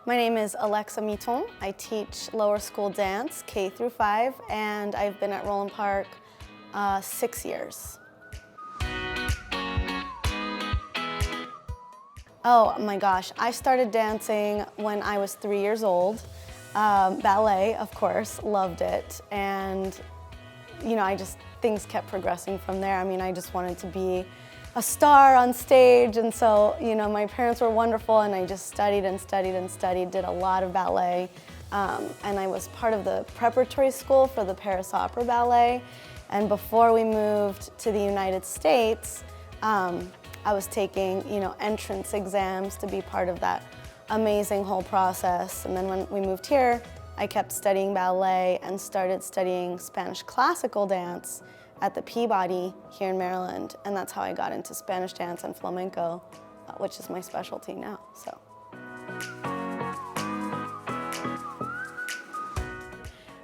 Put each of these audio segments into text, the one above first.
My name is Alexa Miton. I teach lower school dance, K through 5, and I've been at Roland Park 6 years. Oh my gosh, I started dancing when I was 3 years old. Ballet, of course, loved it. And things kept progressing from there. I mean, I just wanted to be a star on stage, and so, my parents were wonderful, and I just studied and studied and studied, did a lot of ballet, and I was part of the preparatory school for the Paris Opera Ballet, and before we moved to the United States, I was taking, entrance exams to be part of that amazing whole process, and then when we moved here, I kept studying ballet and started studying Spanish classical dance at the Peabody here in Maryland, and that's how I got into Spanish dance and flamenco, which is my specialty now. So.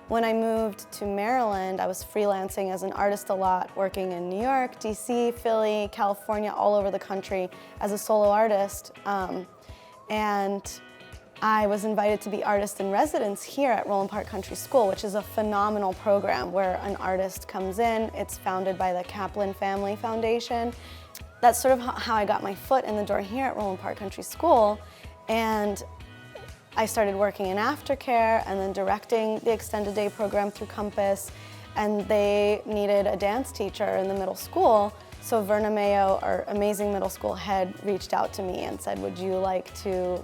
When I moved to Maryland, I was freelancing as an artist a lot, working in New York, DC, Philly, California, all over the country as a solo artist. And I was invited to be artist in residence here at Roland Park Country School, which is a phenomenal program where an artist comes in. It's founded by the Kaplan Family Foundation. That's sort of how I got my foot in the door here at Roland Park Country School. And I started working in aftercare and then directing the extended day program through Compass. And they needed a dance teacher in the middle school. So Verna Mayo, our amazing middle school head, reached out to me and said, would you like to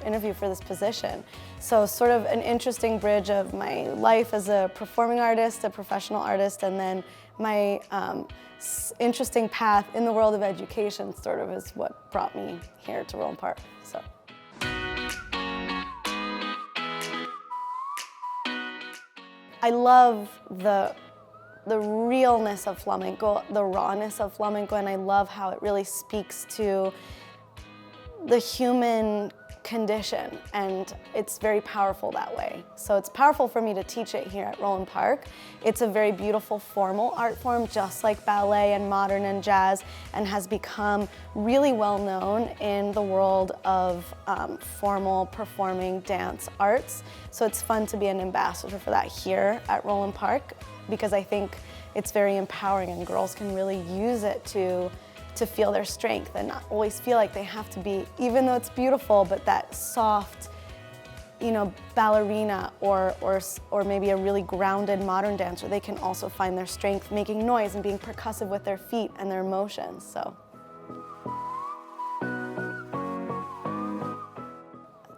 interview for this position? So sort of an interesting bridge of my life as a performing artist, a professional artist, and then my interesting path in the world of education sort of is what brought me here to Roland Park. So. I love the realness of flamenco, the rawness of flamenco, and I love how it really speaks to the human condition, and it's very powerful that way. So it's powerful for me to teach it here at Roland Park. It's a very beautiful formal art form, just like ballet and modern and jazz, and has become really well known in the world of formal performing dance arts. So it's fun to be an ambassador for that here at Roland Park, because I think it's very empowering and girls can really use it to feel their strength and not always feel like they have to be, even though it's beautiful, but that soft, ballerina or maybe a really grounded modern dancer, they can also find their strength making noise and being percussive with their feet and their emotions. So.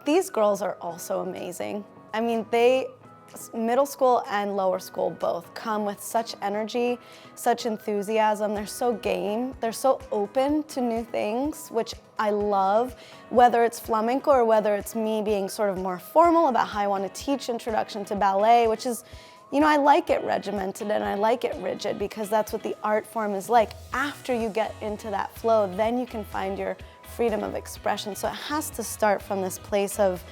These girls are also amazing. I mean, middle school and lower school both come with such energy, such enthusiasm. They're so game. They're so open to new things, which I love, whether it's flamenco or whether it's me being sort of more formal about how I want to teach introduction to ballet, which is, I like it regimented and I like it rigid because that's what the art form is like. After you get into that flow, then you can find your freedom of expression. So it has to start from this place of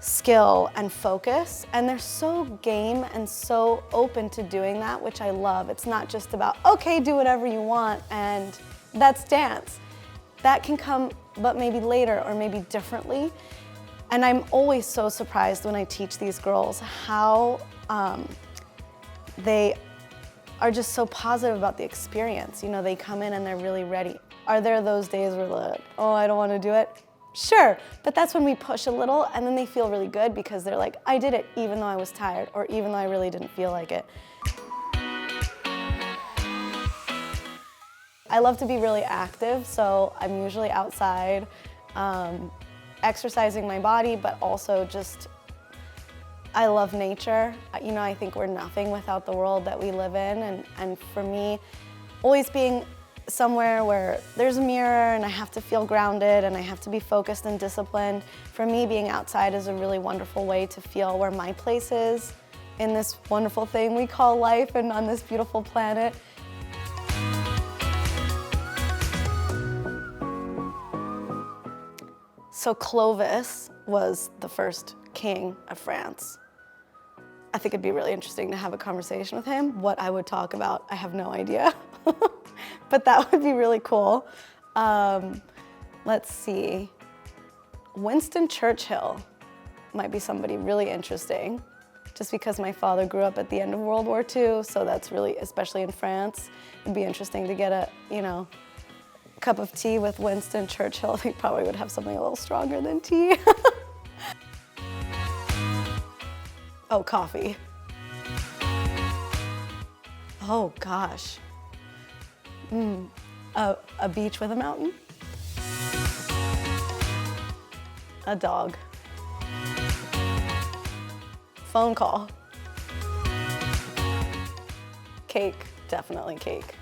skill and focus, and they're so game and so open to doing that, which I love. It's not just about, okay, do whatever you want and that's dance. That can come, but maybe later or maybe differently. And I'm always so surprised when I teach these girls how they are just so positive about the experience. They come in and they're really ready. Are there those days where they're like, oh, I don't want to do it? Sure, but that's when we push a little and then they feel really good because they're like, I did it even though I was tired or even though I really didn't feel like it. I love to be really active, so I'm usually outside exercising my body, but also just, I love nature. I think we're nothing without the world that we live in, and for me, always being somewhere where there's a mirror and I have to feel grounded and I have to be focused and disciplined. For me, being outside is a really wonderful way to feel where my place is in this wonderful thing we call life and on this beautiful planet. So Clovis was the first king of France. I think it'd be really interesting to have a conversation with him. What I would talk about, I have no idea. But that would be really cool. Let's see. Winston Churchill might be somebody really interesting, just because my father grew up at the end of World War II, so that's really, especially in France, it'd be interesting to get a, cup of tea with Winston Churchill. He probably would have something a little stronger than tea. Oh, coffee. Oh gosh. A beach with a mountain. A dog. Phone call. Cake, definitely cake.